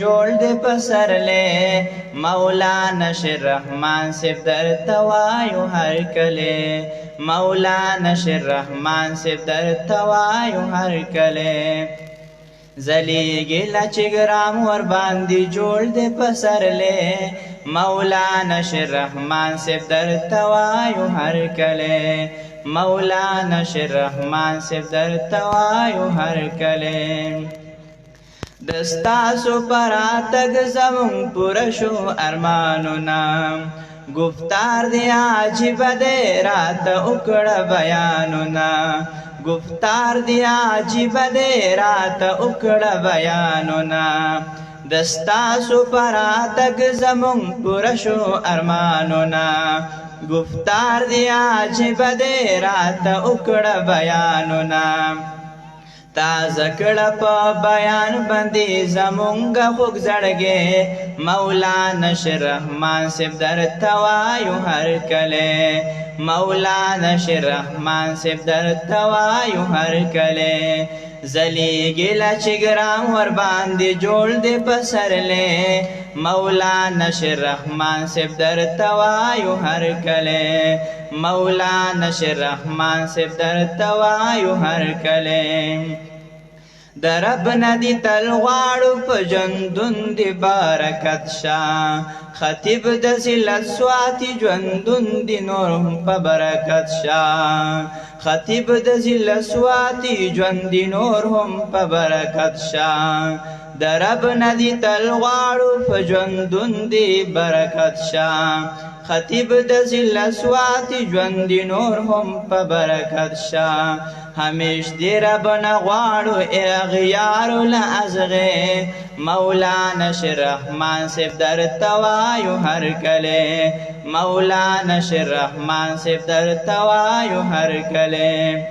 جوړ دې پسر لے مولانا شیر رحمان سیف در توایو هر کله مولانا شیر رحمان سیف در توایو هر کله زلیگی لچگرام ور باندی جوړ دې پسر لے مولانا شیر رحمان سیف در توایو هر کله مولانا شیر رحمان سیف در توایو هر کله دستاسو پراتگ زمون پرشو ارمانونا گفتار دی عجیب دی رات اکڑ بیانونا گفتار دی عجیب دی رات اکڑ بیانونا دستاسو پراتگ زمون پرشو ارمانونا گفتار دی عجیب دی رات اکڑ بیانونا تازه کړه په بیان باندې زمونږ خوږ زړګی مولانا شیر رحمان سیف در توایو هر کله مولانا شیر رحمان سیف در توایو هر کله زلیگی لچگرام ور باندې جوړ دې پسر لے مولانا شیر رحمان سیف در توایو هر کله مولانا شیر رحمان سیف در توایو هر کله درب ندی تلغاړو په ژوندون دی برکت شا خطیب د ذلت سواتی ژوندون دی نور په برکت شا خطیب د ذلت سواتی ژوند دی نور هم په برکت شا درب ندی تلغاړو په ژوندون دی برکت شا خطیب د ذلت سواتی ژوند دی نور هم په برکت شا همیش دی ربنا غواړو اغیارو لازغه مولانا شیر رحمان سیف در توایو هر کله مولانا شیر رحمان سیف در توایو هر کله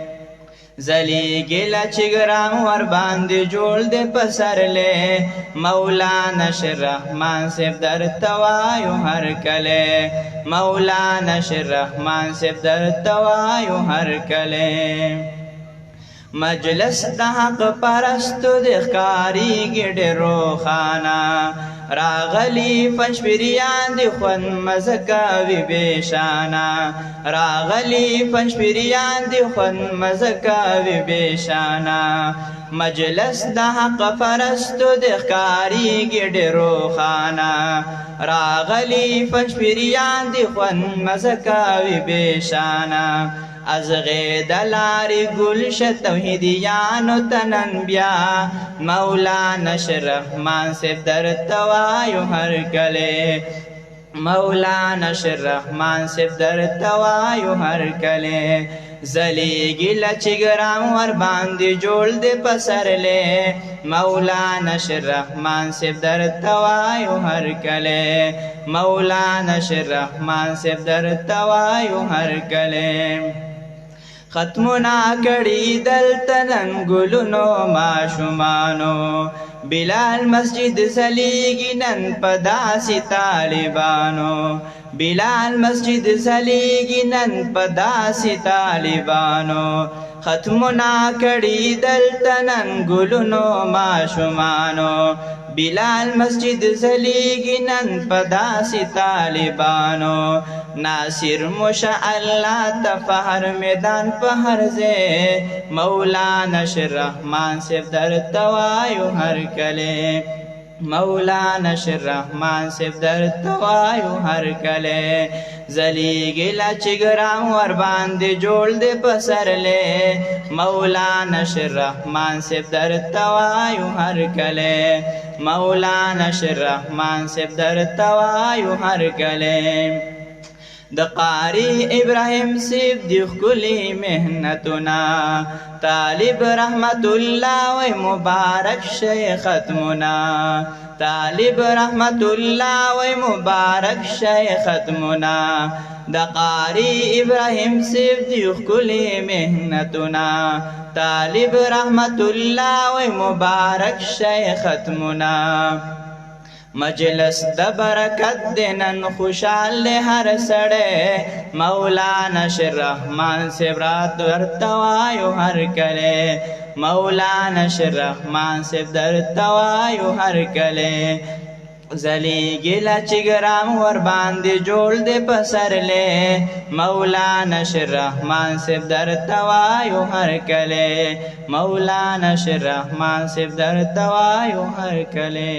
زلیگی لچگرام ور باندې جوړ دې پسر لے مولانا شیر رحمان سیف در توایو هر کله مولانا شیر رحمان سیف در توایو هر کله مجلس د حق پرستو د ښکاری ګډرو خانا راغلی پنځپیریان د خون مزکاوی بشانا راغلی پنځپیریان د خون مزکاوی بشانا مجلس د حق پرستو د ښکاری ګډرو خانا راغلی پنځپیریان د خون مزکاوی بشانا از غید لاری گلش توحیدیانو تنن بیا مولانا شیر رحمان سیف در توایو هر کله مولانا شیر رحمان سیف در توایو هر کله زلیگی لچگرام ور باندې جوړ دې پسر لے مولانا شیر رحمان سیف در توایو هر کله مولانا شیر رحمان سیف در توایو هر کله ختمنا کړي دلتنن ګلونو ماشومانو بلال مسجد زلیگی نن پداسی طالبانو بلال مسجد زلیگی نن پداسی طالبانو ختمنا کړي دلتنن ګلونو ماشومانو بلال مسجد زلیگی نن پداسی طالبانو ناصر مشا اللہ تفہر میدان پہر زے مولانا شیر رحمان سیف در توایو ہر کلے مولانا شیر رحمان سیف در توایو ہر کلے زلیگی لچگرام ور باندې جوړ دې پسر لے مولانا شیر رحمان سیف در توایو ہر کلے مولانا شیر رحمان سیف در توایو ہر کلے د قاری ابراهیم سیف دی خلی محنتنا طالب رحمت الله و مبارک شیخ ختمنا طالب رحمت الله و مبارک شیخ ختمنا د قاری ابراهیم سیف دی خلی محنتنا طالب رحمت الله و مبارک شیخ ختمنا مجلس د برکت دینن خوشحال هر سړی مولانا شیر رحمان سیف رات ورتوایو هر کله مولانا شیر رحمان صاحب درته وایو هر کله زلیږي لا چې ګرام ور باندې جوړ دې پسرلی مولانا شیر رحمان صاحب درته وایو هر کله مولانا شیر رحمان صاحب درته وایو هر کله